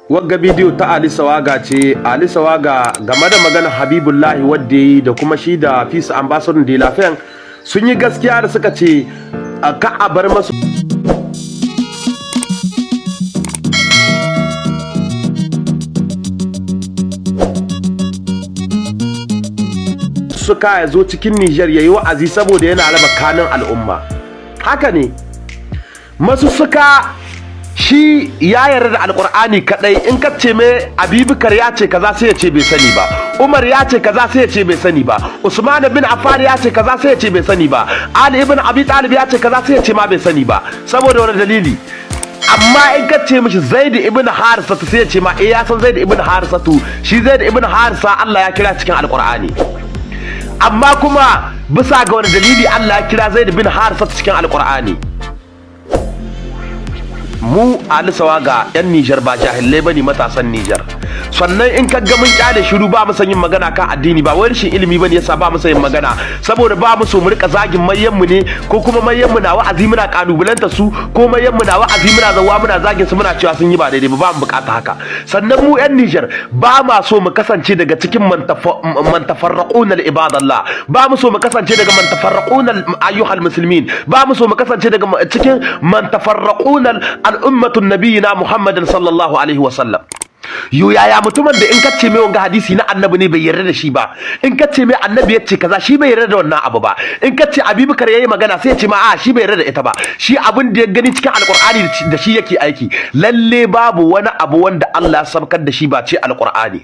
Wagga bidiyo ta Ali Sawaga ce. Ali Sawaga game da maganar Habibullahi wadda yi da kuma shi da Peace Ambassador de la Paix sun yi gaskiya da suka ce ka a bar masu suka ya zo cikin Niger yayi wa'azi saboda yana raba kanin al'umma. Haka ne. Masu suka shi ya yarda da alkur'ani kadai, in ka ce mai Abubakar ya ce kaza sai ya ce bai sani ba, Umar ya ce kaza sai ya ce bai sani ba, Usman bin Affan ya ce kaza sai ya ce bai sani ba, Ali ibn Abi Talib ya ce kaza sai ya ce ma bai sani ba, saboda wani dalili. Amma in ka ce mishi Zaid ibn Harisa sai ya ce ma ya san Zaid ibn Harisa, shi Zaid ibn Harisa Allah ya kira cikin alkur'ani. Amma kuma bisa ga wani dalili Allah ya kira Zaid ibn Harisa cikin alkur'ani. Mu Ali Sawaga yan Niger ba jahilai bane, matasan Niger. Sannan in ka ga mun kyale shiru ba mu san yin magana kan addini, ba wai rashin ilimi bane yasa ba mu san yin magana, saboda ba mu so mu rika zagin mayyan mu ne, ko kuma mayyan mu na wa'azi muna kalubalanta su, ko mayyan mu na wa'azi muna zawa muna zagin su muna cewa sun yi ba daidai ba mu bukata haka. Sannan mu yan Niger ba ma so mu kasance daga cikin mantafarraquna al-ibadallah, ba mu so mu kasance daga mantafarraquna ayyuhal muslimin, ba mu so mu kasance daga cikin mantafarraquna al'ummatun nabiyina Muhammadin sallallahu alaihi wa sallam. Yo yaya mutumin da in ka ce mai wanga hadisi na annabi ne bai yarda da shi ba, in ka ce mai annabi ya ce kaza shi bai yarda da wannan abu ba, in ka ce Abubakar yayi magana sai ya ce ma a shi bai yarda da ita ba, shi abin da ya gani cikin alqur'ani da shi yake aiki. Lalle babu wani abu wanda Allah ya sabkar da shi ba ce alqur'ani,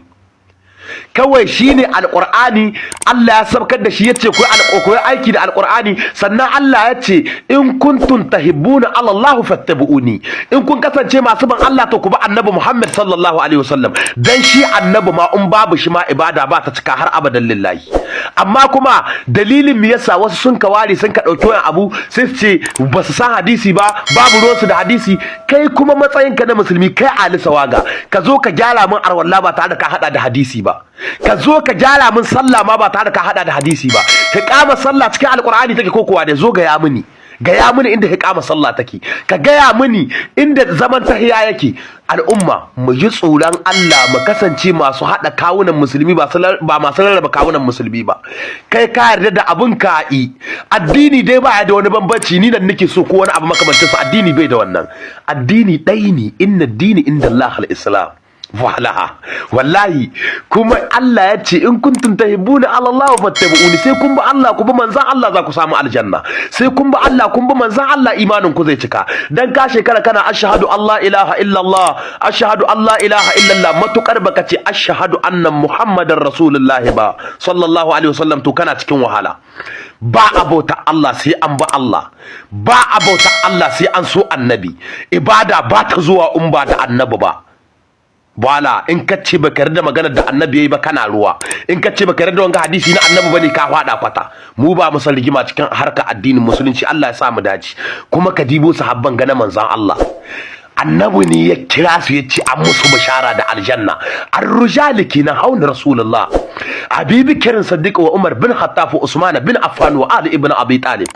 kawai shine alqur'ani. Allah ya sabkar da shi yace ku aiki da alqur'ani. Sannan Allah yace in kuntum tahibbuna Allah fattabi'uni, in kun kasance masu ban Allah to ku bi annabi Muhammad sallallahu alaihi wasallam, dan shi annabi ma in babu shi ma ibada ba ta cika har abadan lillahi. Amma kuma dalilin me yasa wasu sun kawari sun ka dauki wani abu sai su ce ba su san hadisi ba, babu ruwansu da hadisi. Kai kuma matsayinka na musulmi, kai Ali Sawaga, ka zo ka gyara min arwalla ba tare da ka hada da hadisi ba, ka zo ka gyara min sallah ma ba tare da ka hada da hadisi ba. Hiqama sallah cikin alqur'ani take ko kuwa da zo ga ya mini, gaya mini inda hiqama sallah take, ka gaya mini inda zaman tahiya yake. Al'umma mu ji tsoron Allah, mu kasance masu hada kawunan musulmi ba masu rarraba kawunan musulmi ba. Kai ka yarda da abun ka'i, addini dai ba ya da wani bambanci ni nan nake so ko wani abu makamancin sa, addini bai da wannan. Addini ɗaya ne, inna dini inda Allah al-Islam. Wallahi kuma Allah ya ce in kuntum tahibbuna Allah fattabi'uni, sai kun bi Allah ku bi manzon Allah za ku samu aljanna, sai kun bi Allah kun bi manzon Allah imanin ku zai cika. Dan ka shekara kana ashhadu Allah ilaha illallah, ashhadu Allah ilaha illallah, matukar baka ce ashhadu anna muhammadar rasulullahi ba sallallahu alaihi wasallam, to kana cikin wahala. Ba abota Allah sai an ba Allah, ba abota Allah sai an so annabi. Ibada ba ta zuwa in ba da annabi ba. Wala in ka ce baka yarda maganar da annabi yayi ba kana ruwa, in ka ce baka yarda wanga hadisi na annabi bane ka fada kwata. Mu ba mu san rigima cikin harka addinin musulunci, Allah ya sa mu dace. Kuma ka dibo sahabban ga na manzon Allah, annabi ne ya kira su ya ce an musu bishara da aljanna. Ar-rijal kenan hauna rasulullah, Abubakar Siddiq wa Umar bin Khattab wa Usman bin Affan wa Ali ibn Abi Talib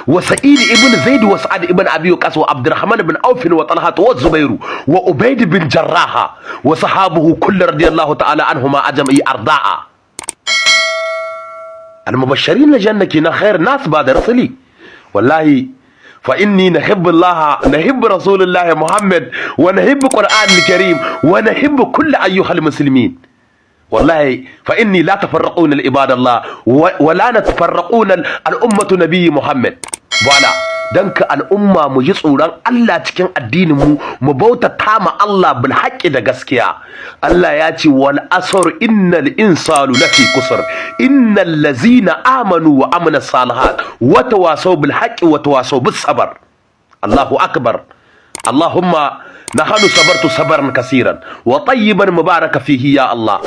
وسعيد ابن زيد وسعد ابن ابي وقاص وعبد الرحمن بن عوف وطلحه والزبير وعبيد بن جراح وصحابه كل رضي الله تعالى عنهما اجمعين ارضاء المبشرين لجنة كنا خير ناس بعد رسلي. والله فاني نحب الله، نحب رسول الله محمد، ونحب القران الكريم، ونحب كل ايها المسلمين. والله فإني لا تفرقون العباد الله ولا نتفرقون الأمة نبي محمد. Voilà, danka al'umma mu ji tsoron Allah cikin addinin mu bauta tama Allah bil haqqi da gaskiya. Allah ya ce wal asr innal insanu lafi kusur innal ladzina amanu wa amana salihat wa tawasaw bil haqqi wa tawasaw bis sabr. Allahu akbar. Allahumma nahnu sabartu sabran kaseeran wa tayyiban mubaraka fihi ya Allah.